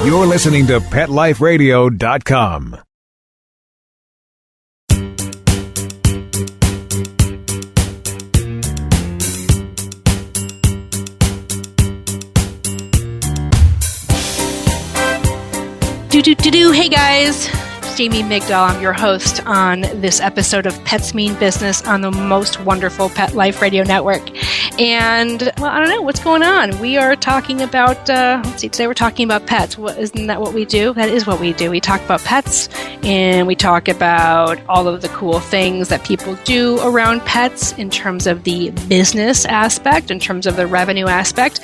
You're listening to PetLifeRadio.com. Hey guys, it's Jamie Migdal. I'm your host on this episode of Pets Mean Business on the most wonderful Pet Life Radio Network. And, well, I don't know what's going on. We are talking about, today we're talking about pets. Isn't that what we do? That is what we do. We talk about pets, and we talk about all of the cool things that people do around pets in terms of the business aspect, in terms of the revenue aspect.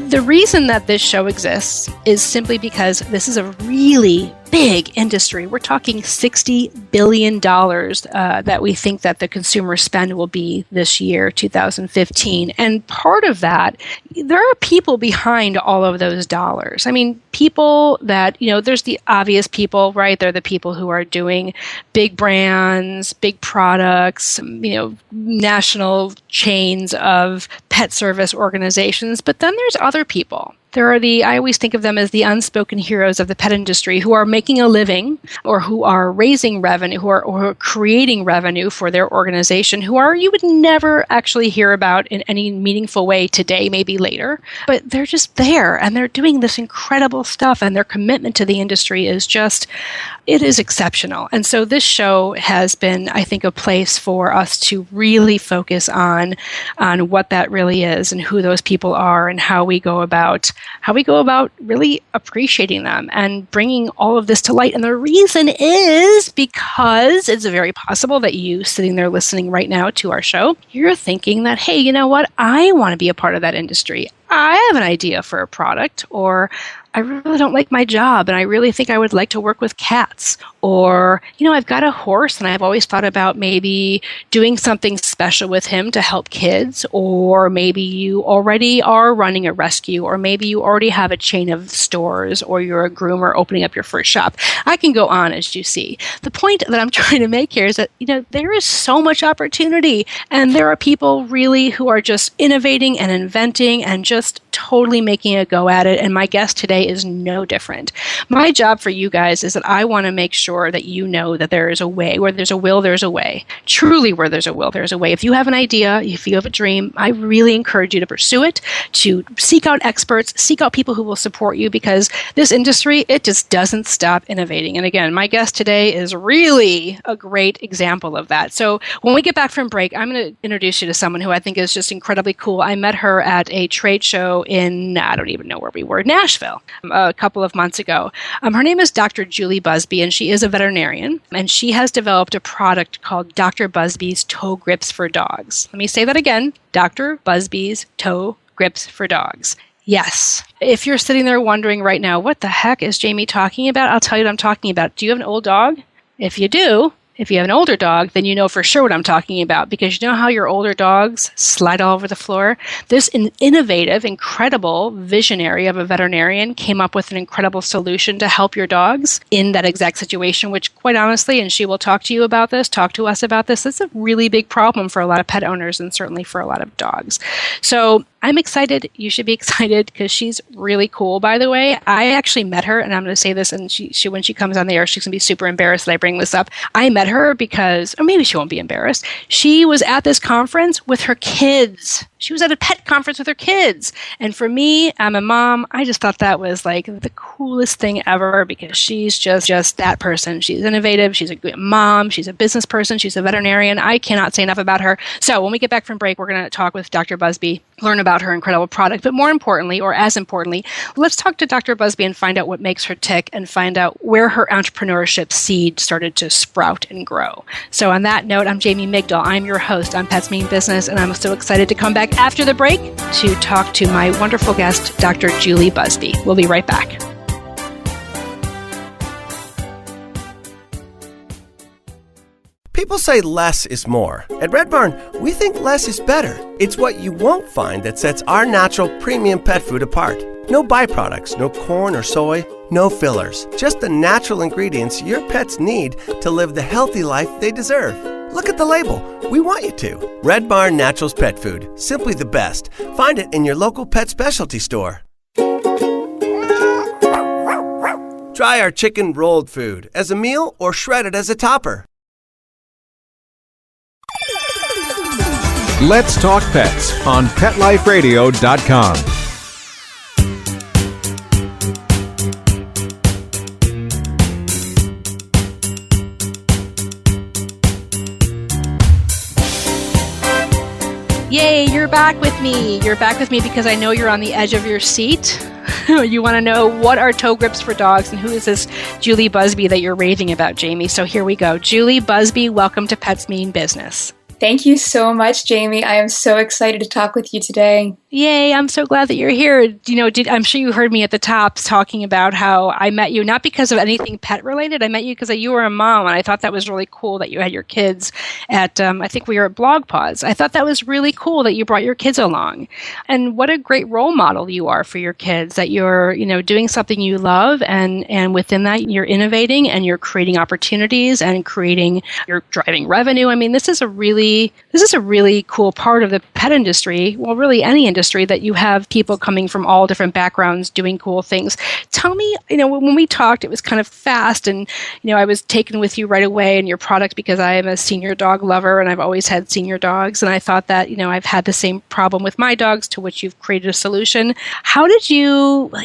The reason that this show exists is simply because this is a really big industry. We're talking $60 billion that we think that the consumer spend will be this year, 2015. And part of that, there are people behind all of those dollars. I mean, people that, there's the obvious people, right? They're the people who are doing big brands, big products, national chains of pet service organizations. But then there's other people. There are I always think of them as the unspoken heroes of the pet industry who are making a living or who are raising revenue, who are creating revenue for their organization, you would never actually hear about in any meaningful way today, maybe later. But they're just there and they're doing this incredible stuff, and their commitment to the industry is it is exceptional. And so this show has been, I think, a place for us to really focus on what that really is and who those people are and how we go about really appreciating them and bringing all of this to light. And the reason is because it's very possible that you sitting there listening right now to our show, you're thinking that, hey, you know what? I want to be a part of that industry. I have an idea for a product, or I really don't like my job and I really think I would like to work with cats. Or, I've got a horse and I've always thought about maybe doing something special with him to help kids. Or maybe you already are running a rescue, or maybe you already have a chain of stores, or you're a groomer opening up your first shop. I can go on, as you see. The point that I'm trying to make here is that, there is so much opportunity, and there are people really who are just innovating and inventing and just totally making a go at it. And my guest today is no different. My job for you guys is that I want to make sure that you know that there is a way. Where there's a will, there's a way. Truly, where there's a will, there's a way. If you have an idea, if you have a dream, I really encourage you to pursue it, to seek out experts, seek out people who will support you, because this industry, it just doesn't stop innovating. And again, my guest today is really a great example of that. So when we get back from break, I'm going to introduce you to someone who I think is just incredibly cool. I met her at a trade show in, I don't even know where we were, Nashville, a couple of months ago. Her name is Dr. Julie Buzby, and she is a veterinarian, and she has developed a product called Dr. Buzby's Toe Grips for Dogs. Let me say that again, Dr. Buzby's Toe Grips for Dogs. Yes. If you're sitting there wondering right now, what the heck is Jamie talking about? I'll tell you what I'm talking about. Do you have an old dog? If you do, if you have an older dog, then you know for sure what I'm talking about, because you know how your older dogs slide all over the floor? This innovative, incredible visionary of a veterinarian came up with an incredible solution to help your dogs in that exact situation, which quite honestly, and she will talk to us about this, it's a really big problem for a lot of pet owners and certainly for a lot of dogs. So I'm excited. You should be excited because she's really cool, by the way. I actually met her, and I'm going to say this, and she when she comes on the air, she's going to be super embarrassed that I bring this up. I met her because, or maybe she won't be embarrassed, she was at this conference with her kids. She was at a pet conference with her kids. And for me, I'm a mom. I just thought that was like the coolest thing ever, because she's just that person. She's innovative. She's a good mom. She's a business person. She's a veterinarian. I cannot say enough about her. So when we get back from break, we're going to talk with Dr. Buzby, learn about her incredible product. But more importantly, or as importantly, let's talk to Dr. Buzby and find out what makes her tick and find out where her entrepreneurship seed started to sprout and grow. So on that note, I'm Jamie Migdal. I'm your host on Pets Mean Business, and I'm so excited to come back after the break to talk to my wonderful guest, Dr. Julie Buzby. We'll be right back. People say less is more. At Red Barn, we think less is better. It's what you won't find that sets our natural premium pet food apart. No byproducts, no corn or soy, no fillers. Just the natural ingredients your pets need to live the healthy life they deserve. Look at the label. We want you to. Red Barn Naturals Pet Food. Simply the best. Find it in your local pet specialty store. Try our chicken rolled food as a meal or shredded as a topper. Let's Talk Pets on PetLifeRadio.com. Yay, you're back with me. You're back with me because I know you're on the edge of your seat. You want to know what are toe grips for dogs and who is this Julie Buzby that you're raving about, Jamie. So here we go. Julie Buzby, welcome to Pets Mean Business. Thank you so much, Jamie. I am so excited to talk with you today. Yay, I'm so glad that you're here. I'm sure you heard me at the top talking about how I met you, not because of anything pet related. I met you because you were a mom, and I thought that was really cool that you had your kids at, I think we were at Blog Pause. I thought that was really cool that you brought your kids along. And what a great role model you are for your kids, that you're, doing something you love, and within that you're innovating and you're creating opportunities and you're driving revenue. I mean, this is a really cool part of the pet industry, well, really any industry, that you have people coming from all different backgrounds doing cool things. Tell me, when we talked, it was kind of fast, and, I was taken with you right away in your product because I am a senior dog lover and I've always had senior dogs. And I thought that, I've had the same problem with my dogs, to which you've created a solution. How did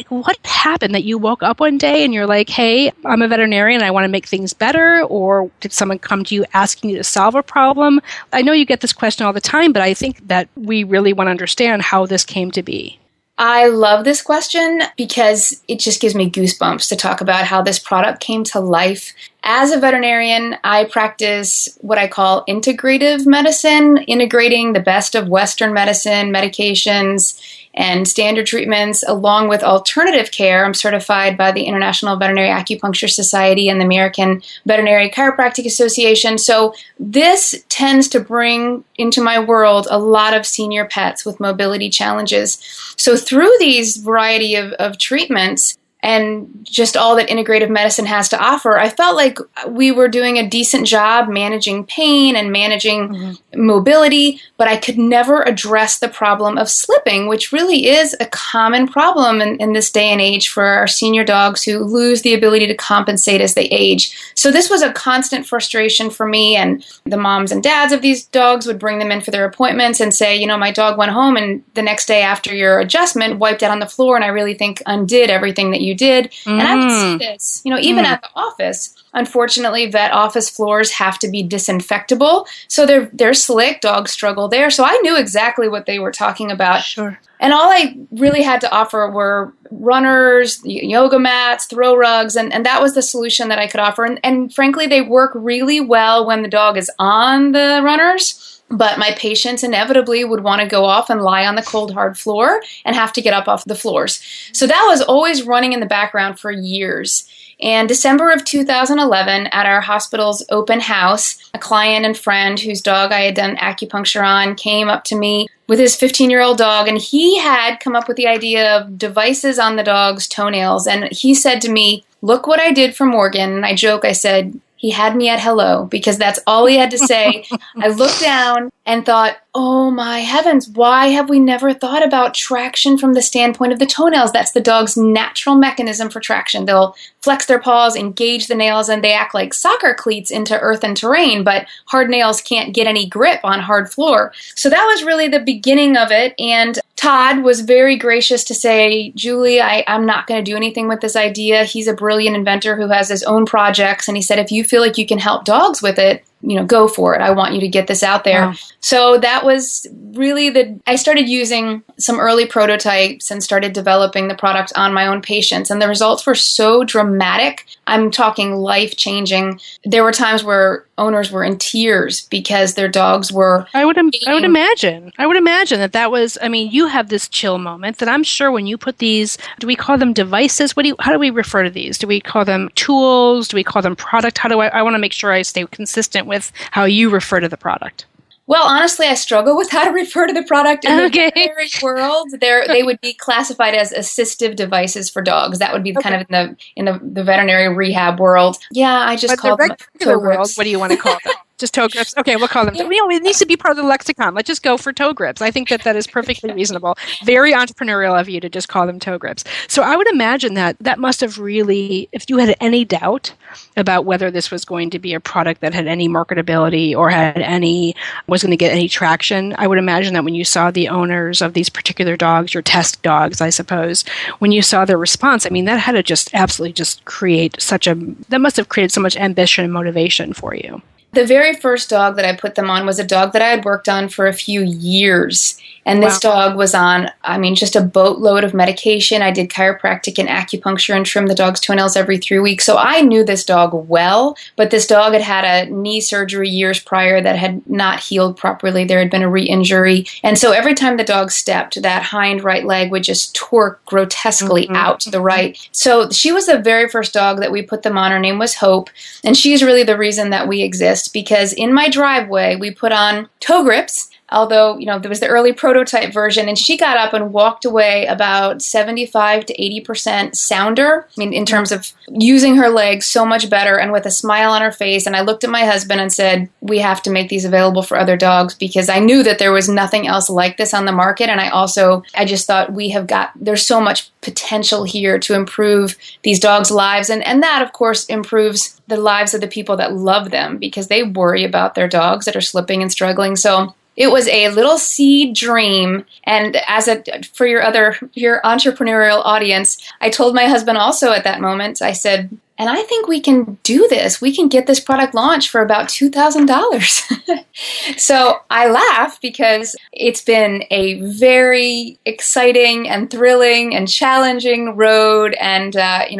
what happened that you woke up one day and you're like, hey, I'm a veterinarian and I want to make things better? Or did someone come to you asking you to solve a problem? I know you get this question all the time, but I think that we really want to understand how this came to be. I love this question because it just gives me goosebumps to talk about how this product came to life. As a veterinarian, I practice what I call integrative medicine, integrating the best of Western medicine, medications, and standard treatments, along with alternative care. I'm certified by the International Veterinary Acupuncture Society and the American Veterinary Chiropractic Association. So this tends to bring into my world a lot of senior pets with mobility challenges. So through these variety of treatments, and just all that integrative medicine has to offer, I felt like we were doing a decent job managing pain and managing mobility, but I could never address the problem of slipping, which really is a common problem in this day and age for our senior dogs who lose the ability to compensate as they age. So this was a constant frustration for me, and the moms and dads of these dogs would bring them in for their appointments and say, my dog went home and the next day after your adjustment wiped out on the floor, and I really think undid everything that you did. And I would see this, even at the office. Unfortunately, vet office floors have to be disinfectable. So they're slick, dogs struggle there. So I knew exactly what they were talking about. Sure. And all I really had to offer were runners, yoga mats, throw rugs, and that was the solution that I could offer. And frankly, they work really well when the dog is on the runners. But my patients inevitably would want to go off and lie on the cold, hard floor and have to get up off the floors. So that was always running in the background for years. And December of 2011, at our hospital's open house, a client and friend whose dog I had done acupuncture on came up to me with his 15-year-old dog, and he had come up with the idea of devices on the dog's toenails. And he said to me, "Look what I did for Morgan." And I joke, I said, he had me at hello, because that's all he had to say. I looked down and thought, oh my heavens, why have we never thought about traction from the standpoint of the toenails? That's the dog's natural mechanism for traction. They'll flex their paws, engage the nails, and they act like soccer cleats into earth and terrain, but hard nails can't get any grip on hard floor. So that was really the beginning of it. And Todd was very gracious to say, Julie, I'm not going to do anything with this idea. He's a brilliant inventor who has his own projects. And he said, if you feel like you can help dogs with it, go for it. I want you to get this out there. Wow. So that was really I started using some early prototypes and started developing the product on my own patients. And the results were so dramatic. I'm talking life-changing. There were times where owners were in tears because their dogs were... I would imagine that was, you have this chill moment that I'm sure when you put these, do we call them devices? How do we refer to these? Do we call them tools? Do we call them product? I want to make sure I stay consistent with how you refer to the product. Well, honestly, I struggle with how to refer to the product in the veterinary world. They would be classified as assistive devices for dogs. That would be kind of in the veterinary rehab world. Yeah, I just call them toe grips. What do you want to call them? Just toe grips. Okay, we'll call them. It needs to be part of the lexicon. Let's just go for toe grips. I think that is perfectly reasonable. Very entrepreneurial of you to just call them toe grips. So I would imagine that must have really, if you had any doubt about whether this was going to be a product that had any marketability or was going to get any traction, I would imagine that when you saw the owners of these particular dogs, your test dogs, I suppose, when you saw their response, I mean, that had to just absolutely just that must have created so much ambition and motivation for you. The very first dog that I put them on was a dog that I had worked on for a few years. And this dog was on, just a boatload of medication. I did chiropractic and acupuncture and trimmed the dog's toenails every 3 weeks. So I knew this dog well, but this dog had had a knee surgery years prior that had not healed properly. There had been a re-injury. And so every time the dog stepped, that hind right leg would just torque grotesquely out to the right. So she was the very first dog that we put them on. Her name was Hope. And she's really the reason that we exist, because in my driveway, we put on toe grips. Although, there was the early prototype version, and she got up and walked away about 75 to 80% sounder, in terms of using her legs so much better and with a smile on her face. And I looked at my husband and said, we have to make these available for other dogs, because I knew that there was nothing else like this on the market. And I just thought there's so much potential here to improve these dogs' lives. And that, of course, improves the lives of the people that love them, because they worry about their dogs that are slipping and struggling. So it was a little seed dream, and for your entrepreneurial audience, I told my husband also at that moment, I said, and I think we can do this. We can get this product launched for about $2,000. So I laugh, because it's been a very exciting and thrilling and challenging road, and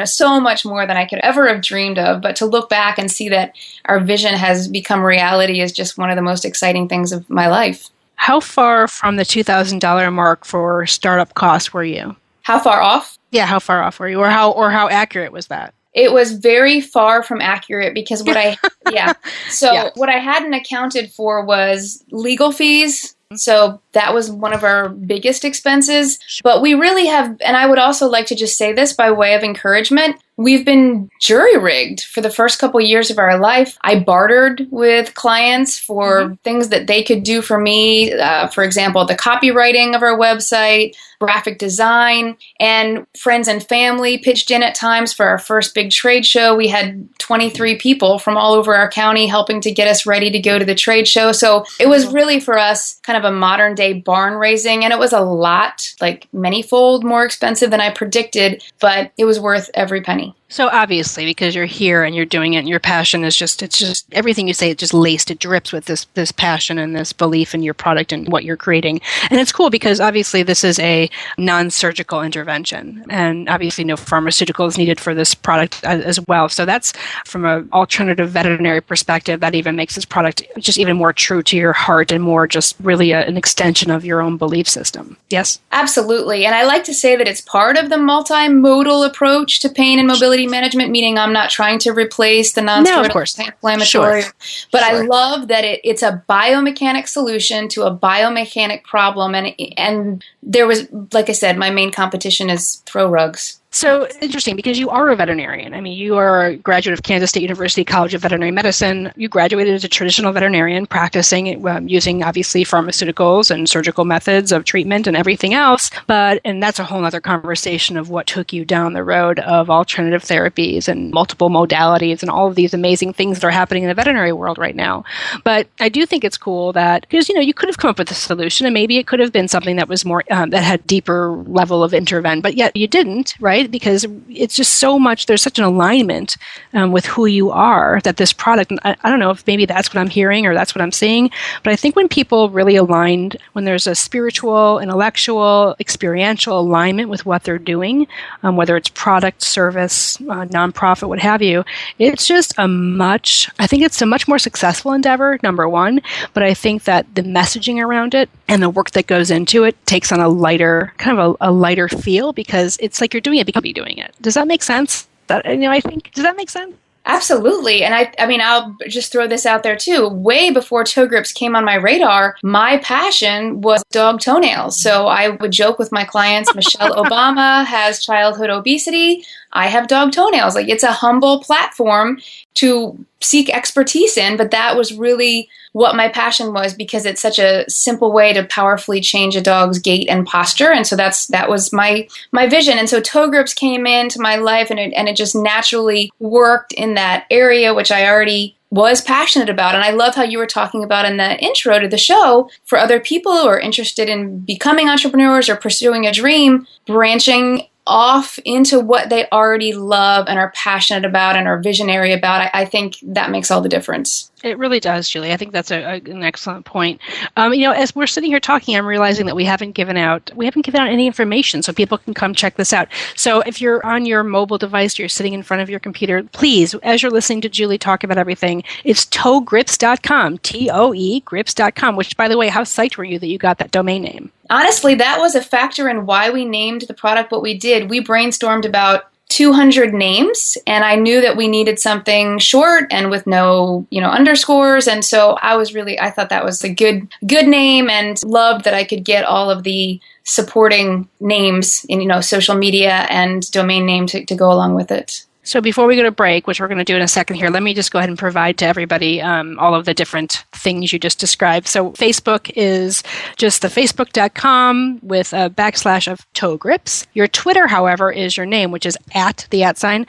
so much more than I could ever have dreamed of. But to look back and see that our vision has become reality is just one of the most exciting things of my life. How far from the $2,000 mark for startup costs were you? How far off? Yeah, how far off were you, or how accurate was that? It was very far from accurate, because what I hadn't accounted for was legal fees. So that was one of our biggest expenses. But we really have, and I would also like to just say this by way of encouragement, we've been jury-rigged for the first couple years of our life. I bartered with clients for things that they could do for me. For example, the copywriting of our website, graphic design, and friends and family pitched in at times for our first big trade show. We had 23 people from all over our county helping to get us ready to go to the trade show. So it was really for us kind of a modern day barn raising, and it was a lot, like manyfold more expensive than I predicted, but it was worth every penny. So obviously, because you're here and you're doing it and your passion is it's just everything you say, it just laced, it drips with this passion and this belief in your product and what you're creating. And it's cool because obviously this is a non-surgical intervention, and obviously no pharmaceuticals needed for this product as well. So that's from an alternative veterinary perspective, that even makes this product just even more true to your heart and more just really an extension of your own belief system. Yes? Absolutely. And I like to say that it's part of the multimodal approach to pain and mobility management, meaning I'm not trying to replace the non-steroidal anti-inflammatory, but I love that it's a biomechanic solution to a biomechanic problem. And there was, like I said, my main competition is throw rugs. So interesting, because you are a veterinarian. I mean, you are a graduate of Kansas State University College of Veterinary Medicine. You graduated as a traditional veterinarian, practicing using obviously pharmaceuticals and surgical methods of treatment and everything else. And that's a whole other conversation of what took you down the road of alternative therapies and multiple modalities and all of these amazing things that are happening in the veterinary world right now. But I do think it's cool that, because you could have come up with a solution, and maybe it could have been something that was more that had deeper level of intervention, but yet you didn't, right? Because it's just so much, there's such an alignment with who you are that this product, I don't know if maybe that's what I'm hearing or that's what I'm seeing, but I think when people really aligned, when there's a spiritual, intellectual, experiential alignment with what they're doing, whether it's product, service, nonprofit, what have you, it's just I think it's a much more successful endeavor, number one, but I think that the messaging around it and the work that goes into it takes on a lighter, kind of a lighter feel, because it's like you're doing it because you're doing it. Does that make sense? Does that make sense? Absolutely. And I mean, I'll just throw this out there too. Way before toe grips came on my radar, my passion was dog toenails. So I would joke with my clients, Michelle Obama has childhood obesity. I have dog toenails. Like, it's a humble platform to seek expertise in, but that was really what my passion was, because it's such a simple way to powerfully change a dog's gait and posture. And so that was my vision. And so toe grips came into my life, and it just naturally worked in that area, which I already was passionate about. And I love how you were talking about in the intro to the show, for other people who are interested in becoming entrepreneurs or pursuing a dream, branching off into what they already love and are passionate about and are visionary about. I think that makes all the difference. It really does, Julie. I think that's an excellent point. As we're sitting here talking, I'm realizing that we haven't given out any information, so people can come check this out. So if you're on your mobile device, you're sitting in front of your computer, please, as you're listening to Julie talk about everything, it's toegrips.com, TOE grips.com, which, by the way, how psyched were you that you got that domain name? Honestly, that was a factor in why we named the product what we did. We brainstormed about 200 names, and I knew that we needed something short and with no, underscores. And so I thought that was a good name, and loved that I could get all of the supporting names in, social media and domain name to go along with it. So before we go to break, which we're going to do in a second here, let me just go ahead and provide to everybody all of the different things you just described. So Facebook is just the facebook.com with a / of toe grips. Your Twitter, however, is your name, which is @, Dr.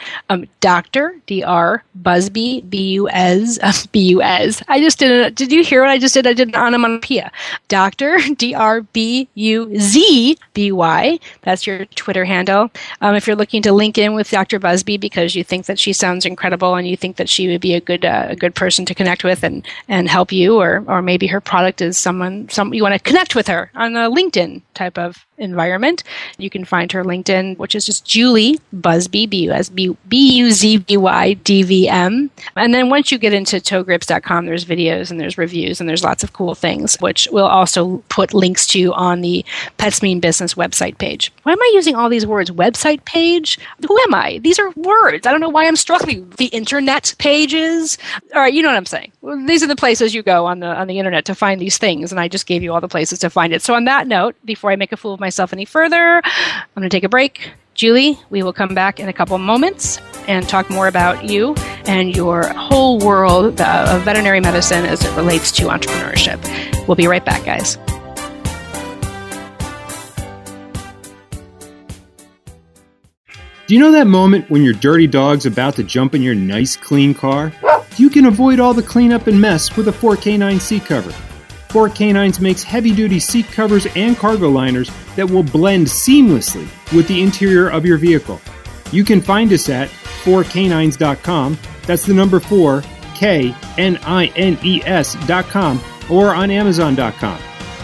Dr. Buzby, B-U-S. I just did you hear what I just did? I did an onomatopoeia. Dr. D-R-B-U-Z-B-Y. That's your Twitter handle. If you're looking to link in with Dr. Buzby because you think that she sounds incredible and you think that she would be a good person to connect with and help you, or maybe her product is some you want to connect with her on a LinkedIn type of environment, you can find her LinkedIn, which is just Julie Buzby, B-U-Z-B-Y D-V-M. And then once you get into toegrips.com, there's videos and there's reviews and there's lots of cool things, which we'll also put links to on the Pets Mean Business website page. Why am I using all these words? Website page? Who am I? These are words. I don't know why I'm struggling. The internet pages? All right, you know what I'm saying. Well, these are the places you go on the internet to find these things, and I just gave you all the places to find it. So on that note, before I make a fool of myself any further, I'm going to take a break. Julie, we will come back in a couple moments and talk more about you and your whole world of veterinary medicine as it relates to entrepreneurship. We'll be right back, guys. Do you know that moment when your dirty dog's about to jump in your nice, clean car? You can avoid all the cleanup and mess with a 4K9 seat cover. 4K9s makes heavy-duty seat covers and cargo liners that will blend seamlessly with the interior of your vehicle. You can find us at 4K9s.com, that's the number 4, K-N-I-N-E-S.com, or on Amazon.com.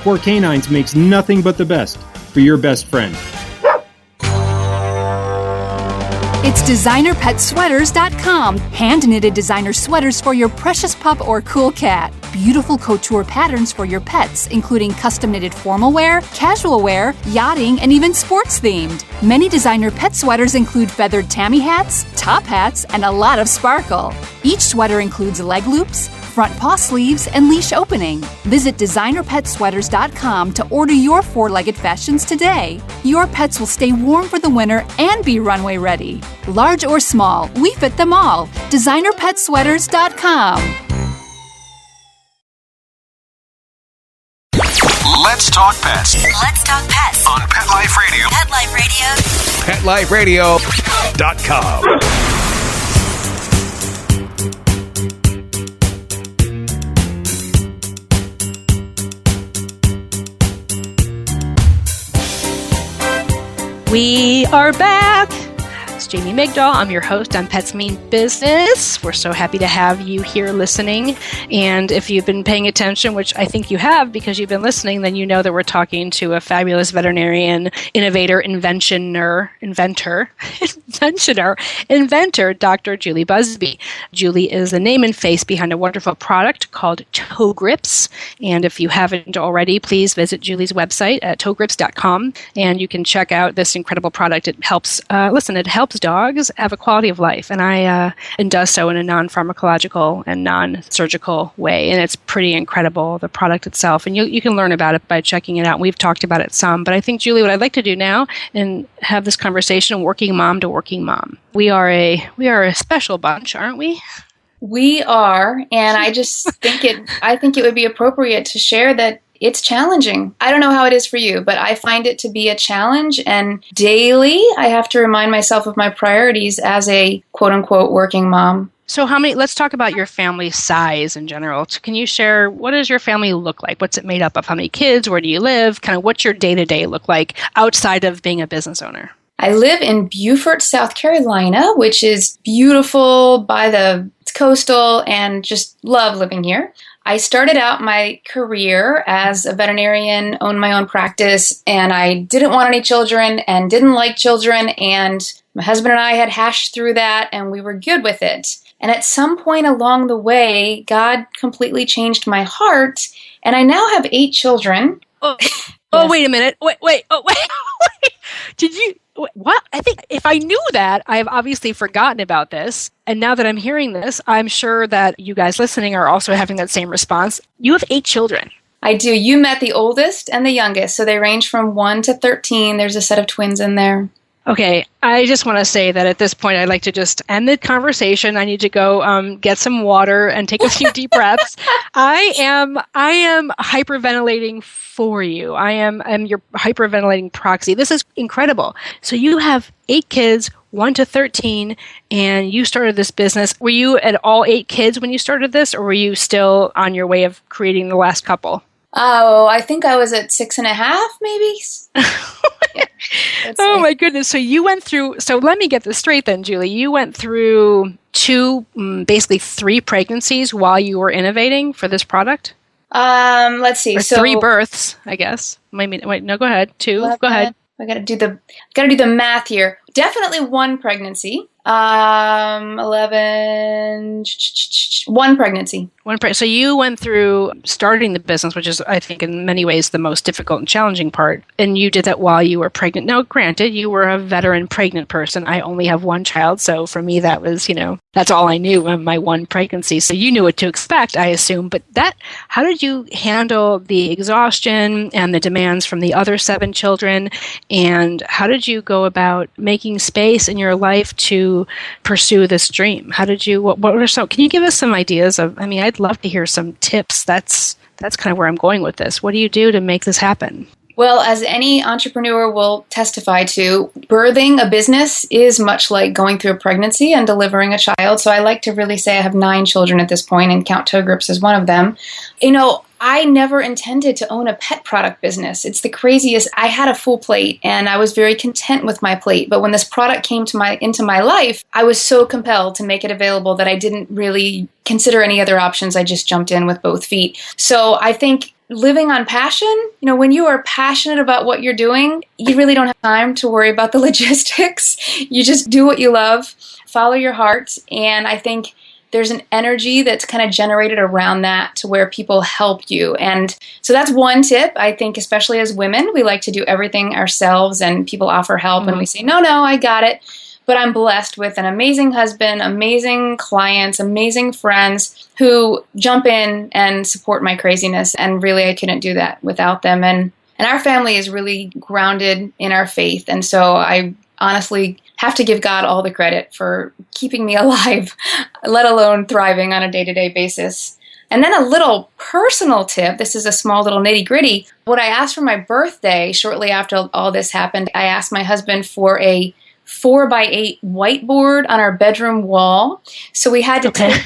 4K9s makes nothing but the best for your best friend. It's DesignerPetSweaters.com. Hand-knitted designer sweaters for your precious pup or cool cat. Beautiful couture patterns for your pets, including custom-knitted formal wear, casual wear, yachting, and even sports-themed. Many designer pet sweaters include feathered tammy hats, top hats, and a lot of sparkle. Each sweater includes leg loops, front paw sleeves, and leash opening. Visit DesignerPetSweaters.com to order your four-legged fashions today. Your pets will stay warm for the winter and be runway ready. Large or small, we fit them all. DesignerPetSweaters.com. Let's talk pets Let's talk pets on Pet Life Radio. Pet Life Radio. PetLifeRadio.com. We are back. It's Jamie Migdal. I'm your host on Pets Mean Business. We're so happy to have you here listening. And if you've been paying attention, which I think you have because you've been listening, then you know that we're talking to a fabulous veterinarian, innovator, inventor, Dr. Julie Buzby. Julie is the name and face behind a wonderful product called Toe Grips. And if you haven't already, please visit Julie's website at toegrips.com and you can check out this incredible product. It helps, it helps dogs have a quality of life, and does so in a non-pharmacological and non-surgical way, and it's pretty incredible, the product itself, and you can learn about it by checking it out. We've talked about it some, but I think, Julie, what I'd like to do now and have this conversation, working mom to working mom. We are a special bunch, aren't we? We are, and I just I think it would be appropriate to share that it's challenging. I don't know how it is for you, but I find it to be a challenge, and daily I have to remind myself of my priorities as a quote-unquote working mom. So let's talk about your family size in general. Can you share, what does your family look like? What's it made up of? How many kids? Where do you live? Kind of what's your day-to-day look like outside of being a business owner? I live in Beaufort, South Carolina, which is beautiful it's coastal, and just love living here. I started out my career as a veterinarian, owned my own practice, and I didn't want any children and didn't like children, and my husband and I had hashed through that, and we were good with it. And at some point along the way, God completely changed my heart, and I now have 8 children. Oh, Yes. Wait a minute. Wait. Did you... What? I think if I knew that, I've obviously forgotten about this. And now that I'm hearing this, I'm sure that you guys listening are also having that same response. You have 8 children. I do. You met the oldest and the youngest, so they range from 1 to 13. There's a set of twins in there. Okay, I just want to say that at this point, I'd like to just end the conversation. I need to go get some water and take a few deep breaths. I am hyperventilating for you. I'm your hyperventilating proxy. This is incredible. So you have 8 kids, 1 to 13, and you started this business. Were you at all 8 kids when you started this, or were you still on your way of creating the last couple? Oh, I think I was at 6.5, maybe. Yeah, oh my goodness. So you went through, so let me get this straight then, Julie. You went through 2, basically 3 pregnancies while you were innovating for this product? Let's see. Or 3 births, I guess. Wait, no, go ahead. 2, 11, go ahead. I gotta do the math here. Definitely 1 pregnancy. 11, 1 pregnancy. So you went through starting the business, which is, I think, in many ways the most difficult and challenging part. And you did that while you were pregnant. Now, granted, you were a veteran pregnant person. I only have 1 child. So for me, that was, that's all I knew of my 1 pregnancy. So you knew what to expect, I assume. But how did you handle the exhaustion and the demands from the other 7 children? And how did you go about making space in your life to pursue this dream? How did you, can you give us some ideas of, I'd love to hear some tips. That's kind of where I'm going with this. What do you do to make this happen? Well, as any entrepreneur will testify to, birthing a business is much like going through a pregnancy and delivering a child. So I like to really say I have 9 children at this point, and count toe grips as one of them. I never intended to own a pet product business. It's the craziest. I had a full plate, and I was very content with my plate. But when this product came into my life, I was so compelled to make it available that I didn't really consider any other options. I just jumped in with both feet. So I think living on passion, when you are passionate about what you're doing, you really don't have time to worry about the logistics. You just do what you love, follow your heart, and I think there's an energy that's kind of generated around that to where people help you. And so that's one tip. I think especially as women, we like to do everything ourselves, and people offer help and we say, no, I got it. But I'm blessed with an amazing husband, amazing clients, amazing friends who jump in and support my craziness. And really, I couldn't do that without them. And our family is really grounded in our faith. And so I honestly have to give God all the credit for keeping me alive, let alone thriving on a day-to-day basis. And then a little personal tip. This is a small little nitty-gritty. What I asked for my birthday shortly after all this happened, I asked my husband for a 4x8 whiteboard on our bedroom wall. So we had to take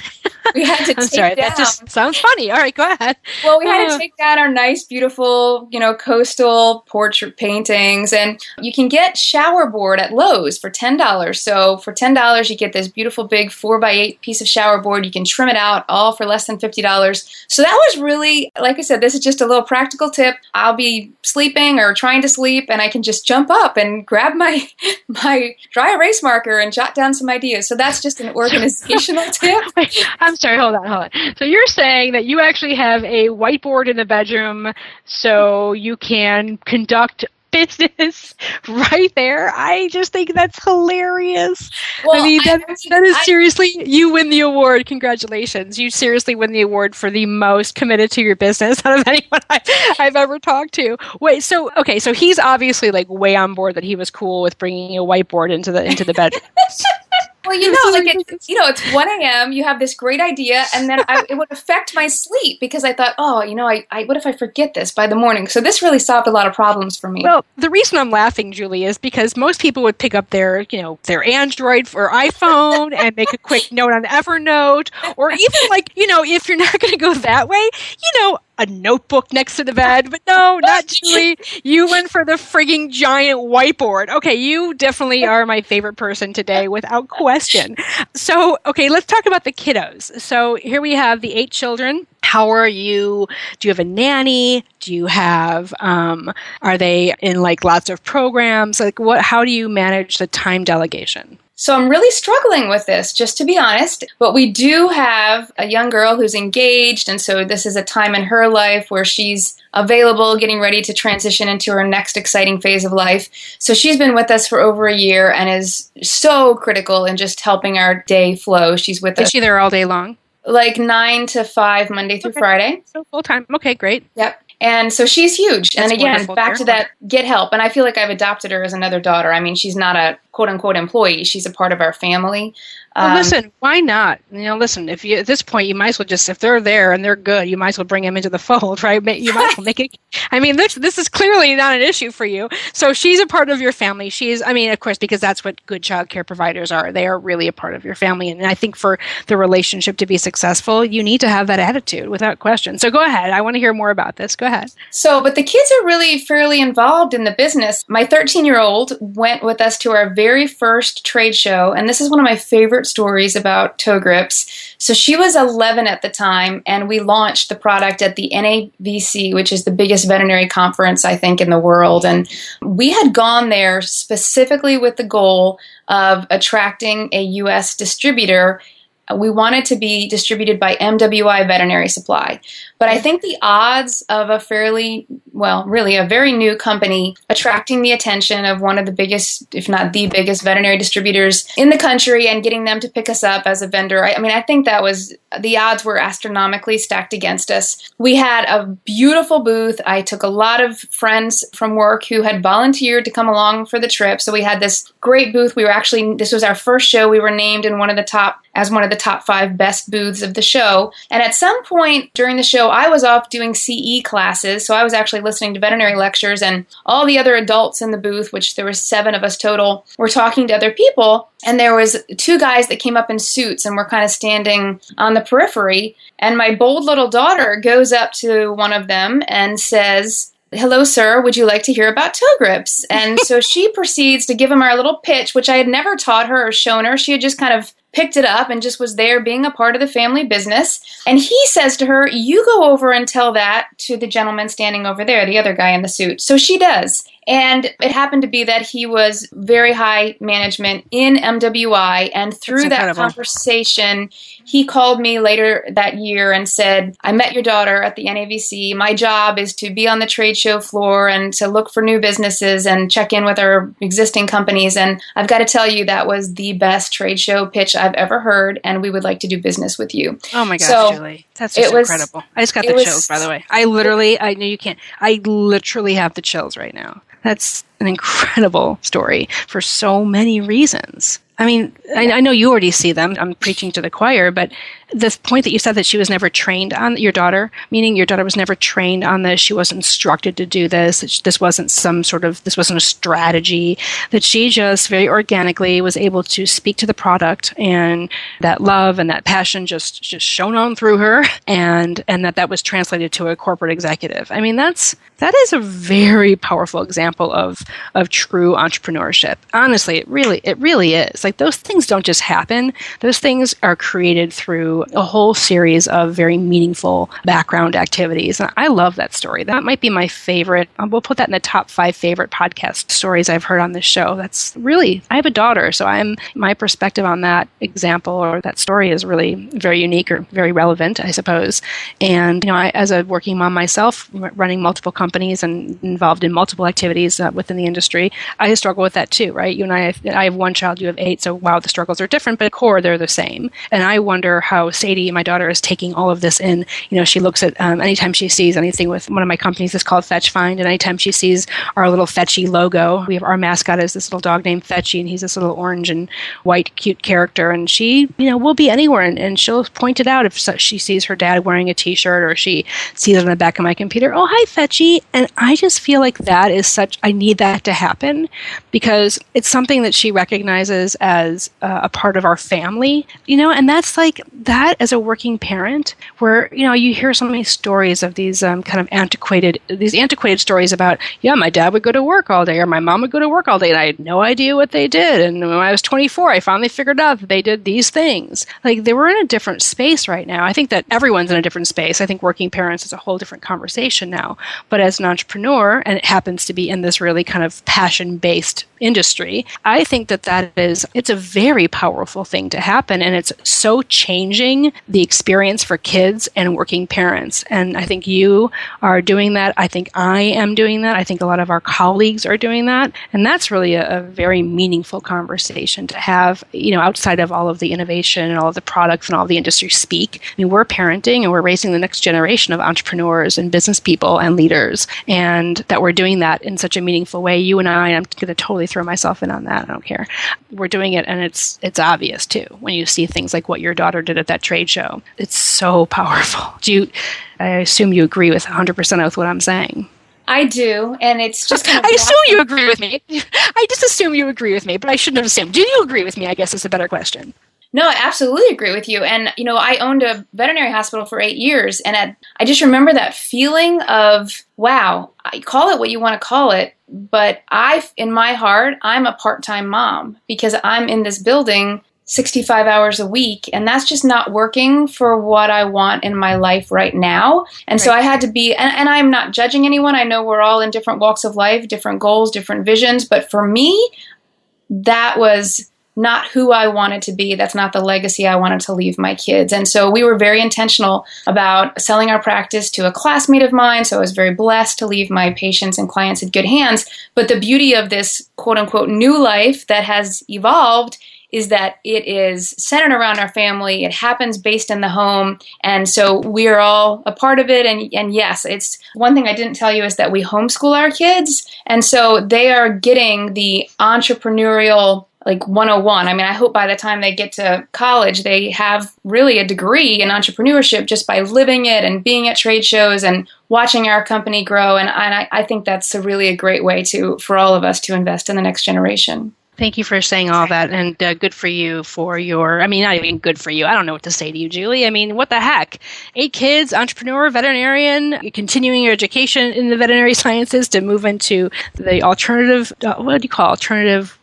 I'm sorry, down. That just sounds funny. All right, go ahead. Well, we had to take down our nice, beautiful, coastal portrait paintings. And you can get shower board at Lowe's for $10. So for $10, you get this beautiful big 4x8 piece of shower board. You can trim it out all for less than $50. So that was really, like I said, this is just a little practical tip. I'll be sleeping or trying to sleep, and I can just jump up and grab my dry erase marker and jot down some ideas. So that's just an organizational tip. Wait, I'm sorry, hold on. So you're saying that you actually have a whiteboard in the bedroom so you can conduct business right there. I just think that's hilarious. Well, that is seriously, you win the award. Congratulations. You seriously win the award for the most committed to your business out of anyone I've ever talked to. Wait, so he's obviously like way on board that he was cool with bringing a whiteboard into the bedroom. Well, it's 1 a.m. You have this great idea, and then it would affect my sleep because I thought, what if I forget this by the morning? So this really solved a lot of problems for me. Well, the reason I'm laughing, Julie, is because most people would pick up their Android or iPhone and make a quick note on Evernote, or even if you're not going to go that way, a notebook next to the bed. But no, not Julie. You went for the frigging giant whiteboard. Okay, you definitely are my favorite person today, without question. So, okay, let's talk about the kiddos. So here we have the 8 children. How are you? Do you have a nanny? Do you have, are they in lots of programs? How do you manage the time delegation? So I'm really struggling with this, just to be honest. But we do have a young girl who's engaged, and so this is a time in her life where she's available, getting ready to transition into her next exciting phase of life. So she's been with us for over a year and is so critical in just helping our day flow. She's with us. Is she there all day long? 9 to 5, Monday through Friday. So full time. Okay, great. Yep. And so she's huge. That's and again, wonderful. back to that, get help. And I feel like I've adopted her as another daughter. I mean, she's not a quote unquote employee. She's a part of our family. Well, listen, why not? Listen, if you at this point, you might as well just, if they're there and they're good, you might as well bring them into the fold, right? You might as well make it. I mean, this is clearly not an issue for you. So she's a part of your family. Of course, because that's what good child care providers are. They are really a part of your family. And I think for the relationship to be successful, you need to have that attitude without question. So go ahead. I want to hear more about this. Go ahead. But the kids are really fairly involved in the business. My 13-year-old went with us to our very first trade show. And this is one of my favorite stories about toe grips. So she was 11 at the time, and we launched the product at the NAVC, which is the biggest veterinary conference, I think, in the world. And we had gone there specifically with the goal of attracting a U.S. distributor. We wanted to be distributed by MWI Veterinary Supply. But I think the odds of a very new company attracting the attention of one of the biggest, if not the biggest, veterinary distributors in the country and getting them to pick us up as a vendor, I think the odds were astronomically stacked against us. We had a beautiful booth. I took a lot of friends from work who had volunteered to come along for the trip. So we had this great booth. This was our first show. We were named in one of the top 5 best booths of the show. And at some point during the show, I was off doing CE classes, so I was actually listening to veterinary lectures, and all the other adults in the booth, which there was 7 of us total, were talking to other people, and there was 2 guys that came up in suits and were kind of standing on the periphery, and my bold little daughter goes up to one of them and says, "Hello, sir, would you like to hear about toe grips?" And so she proceeds to give him our little pitch, which I had never taught her or shown her. She had just kind of picked it up and just was there being a part of the family business. And he says to her, "You go over and tell that to the gentleman standing over there, the other guy in the suit." So she does. And it happened to be that he was very high management in MWI. And through that conversation, he called me later that year and said, "I met your daughter at the NAVC. My job is to be on the trade show floor and to look for new businesses and check in with our existing companies. And I've got to tell you, that was the best trade show pitch I've ever heard. And we would like to do business with you." Oh my gosh, Julie. That's just incredible. I just got the chills, by the way. I know you can't. I literally have the chills right now. That's an incredible story for so many reasons. I mean, I know you already see them. I'm preaching to the choir, but the point that you said that she was never trained on, your daughter, meaning your daughter was never trained on this, she wasn't instructed to do this, this wasn't a strategy, that she just very organically was able to speak to the product, and that love and that passion just shone on through her, and that was translated to a corporate executive. I mean, that is a very powerful example of true entrepreneurship. Honestly, it really is. Like, those things don't just happen. Those things are created through a whole series of very meaningful background activities. And I love that story. That might be my favorite. We'll put that in the top 5 favorite podcast stories I've heard on this show. That's really, I have a daughter, so my perspective on that example or that story is really very unique or very relevant, I suppose. And, I, as a working mom myself, running multiple companies and involved in multiple activities within the industry, I struggle with that too, right? You and I have one child, you have 8, so wow, the struggles are different, but at core, they're the same. And I wonder how how Sadie, my daughter, is taking all of this in. She looks at anytime she sees anything with one of my companies is called Fetch Find, and anytime she sees our little Fetchy logo, we have our mascot is this little dog named Fetchy, and he's this little orange and white cute character, and she, will be anywhere, and she'll point it out if she sees her dad wearing a t-shirt or she sees it on the back of my computer. Oh, hi, Fetchy. And I just feel like that is I need that to happen because it's something that she recognizes as a part of our family, and that's like that as a working parent where, you hear so many stories of these kind of antiquated stories about, my dad would go to work all day or my mom would go to work all day and I had no idea what they did. And when I was 24, I finally figured out that they did these things. Like they were in a different space right now. I think that everyone's in a different space. I think working parents is a whole different conversation now. But as an entrepreneur, and it happens to be in this really kind of passion-based industry, I think that it's a very powerful thing to happen. And it's so changing the experience for kids and working parents. And I think you are doing that. I think I am doing that. I think a lot of our colleagues are doing that. And that's really a very meaningful conversation to have, outside of all of the innovation and all of the products and all of the industry speak. I mean, we're parenting and we're raising the next generation of entrepreneurs and business people and leaders. And that we're doing that in such a meaningful way. You and I'm going to totally throw myself in on that. I don't care. We're doing it, and it's obvious too when you see things like what your daughter did at that trade show. It's so powerful. I assume you agree with 100% with what I'm saying. I do, and it's just kind of I assume you agree with me. I just assume you agree with me, but I shouldn't have assumed. Do you agree with me? I guess is a better question. No, I absolutely agree with you. And, I owned a veterinary hospital for 8 years, and I just remember that feeling of, wow, I call it what you want to call it, but in my heart, I'm a part-time mom because I'm in this building 65 hours a week, and that's just not working for what I want in my life right now. And so I had to be, and I'm not judging anyone. I know we're all in different walks of life, different goals, different visions, but for me, that was not who I wanted to be. That's not the legacy I wanted to leave my kids. And so we were very intentional about selling our practice to a classmate of mine. So I was very blessed to leave my patients and clients in good hands. But the beauty of this quote unquote new life that has evolved is that it is centered around our family. It happens based in the home. And so we are all a part of it. And yes, it's one thing I didn't tell you is that we homeschool our kids. And so they are getting the entrepreneurial 101. I mean, I hope by the time they get to college, they have really a degree in entrepreneurship just by living it and being at trade shows and watching our company grow. And I think that's really a great way for all of us to invest in the next generation. Thank you for saying all that, and good for you for not even good for you. I don't know what to say to you, Julie. I mean, what the heck? 8 kids, entrepreneur, veterinarian, continuing your education in the veterinary sciences to move into the alternative,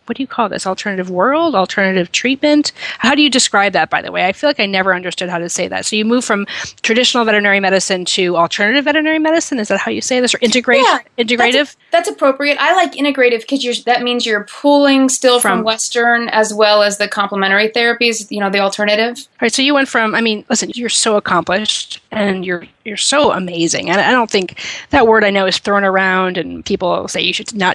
what do you call this? Alternative world? Alternative treatment? How do you describe that, by the way? I feel like I never understood how to say that. So you move from traditional veterinary medicine to alternative veterinary medicine? Is that how you say this? Or integrative? That's appropriate. I like integrative because that means you're pulling still from Western as well as the complementary therapies, the alternative. All right, so you went from, listen, you're so accomplished and you're so amazing. And I don't think that word I know is thrown around and people say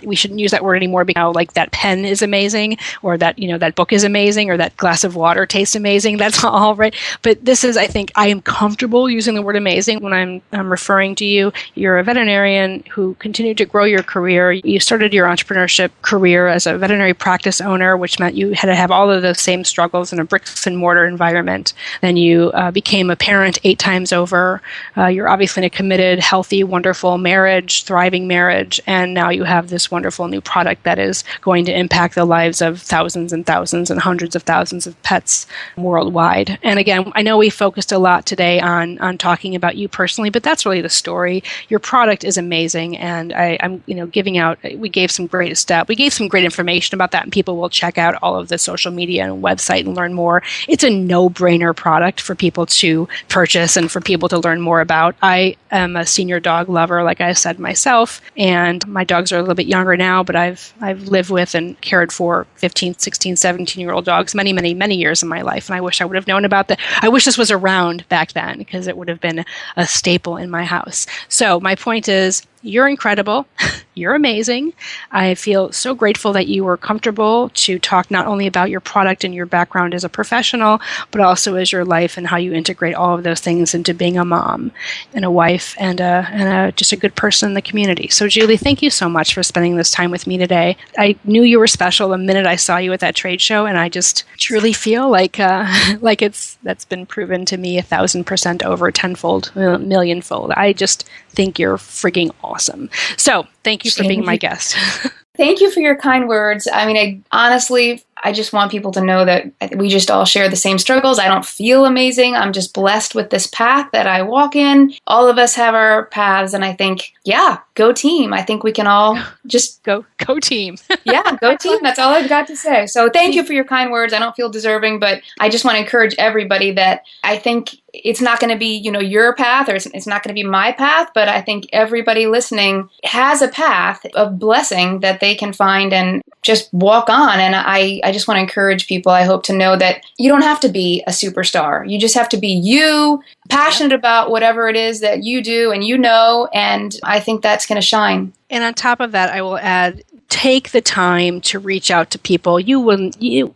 we shouldn't use that word anymore because like that pen is amazing or that, that book is amazing or that glass of water tastes amazing. That's all right. But this is, I think I am comfortable using the word amazing when I'm referring to you. You're a veterinarian who continued to grow your career. You started your entrepreneurship career as a veterinary practice owner, which meant you had to have all of those same struggles in a bricks and mortar environment. Then you became a parent 8 times over. You're obviously in a committed, healthy, wonderful marriage, thriving marriage, and now you have this wonderful new product that is going to impact the lives of thousands and thousands and hundreds of thousands of pets worldwide. And again, I know we focused a lot today on talking about you personally, but that's really the story. Your product is amazing, and I'm giving out. We gave some great information about that, and people will check out all of the social media and website and learn more. It's a no-brainer product for people to purchase and for people to learn more about. I am a senior dog lover, like I said myself, and my dogs are a little bit younger now, but I've lived with and cared for 15, 16, 17-year-old dogs many, many, many years in my life, and I wish I would have known about that. I wish this was around back then because it would have been a staple in my house. So my point is, you're incredible. You're amazing. I feel so grateful that you were comfortable to talk not only about your product and your background as a professional, but also as your life and how you integrate all of those things into being a mom and a wife and just a good person in the community. So, Julie, thank you so much for spending this time with me today. I knew you were special the minute I saw you at that trade show, and I just truly feel like that's been proven to me 1,000% over, tenfold, millionfold. I just think you're frigging awesome. So thank you for being my guest. Thank you for your kind words. I mean, I just want people to know that we just all share the same struggles. I don't feel amazing. I'm just blessed with this path that I walk in. All of us have our paths, and I think, yeah, go team. I think we can all just go team. Yeah, go team. That's all I've got to say. So thank you for your kind words. I don't feel deserving, but I just want to encourage everybody that I think it's not going to be, your path, or it's not going to be my path, but I think everybody listening has a path of blessing that they can find and just walk on. And I just want to encourage people, I hope, to know that you don't have to be a superstar. You just have to be you, passionate about whatever it is that you do and and I think that's going to shine. And on top of that, I will add, take the time to reach out to people.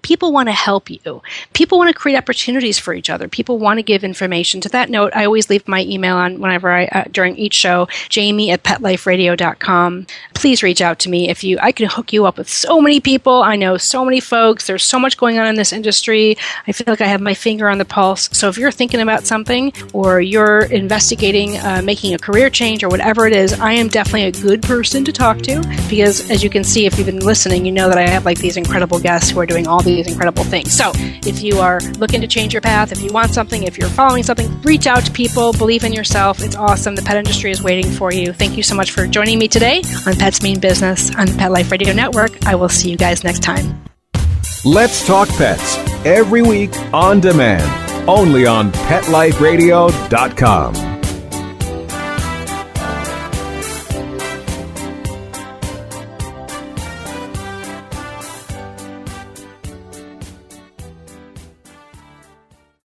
People want to help you. People want to create opportunities for each other. People want to give information. To that note, I always leave my email on whenever during each show, jamie@petliferadio.com. Please reach out to me. I can hook you up with so many people. I know so many folks. There's so much going on in this industry. I feel like I have my finger on the pulse. So if you're thinking about something, or you're investigating making a career change, or whatever it is, I am definitely a good person to talk to, because as you can see, if you've been listening, you know that I have these incredible guests who are doing all these incredible things. So if you are looking to change your path, if you want something, if you're following something, reach out to people, believe in yourself. It's awesome. The pet industry is waiting for you. Thank you so much for joining me today on Pets Mean Business on the Pet Life Radio Network. I will see you guys next time. Let's Talk Pets, every week on demand, only on PetLifeRadio.com.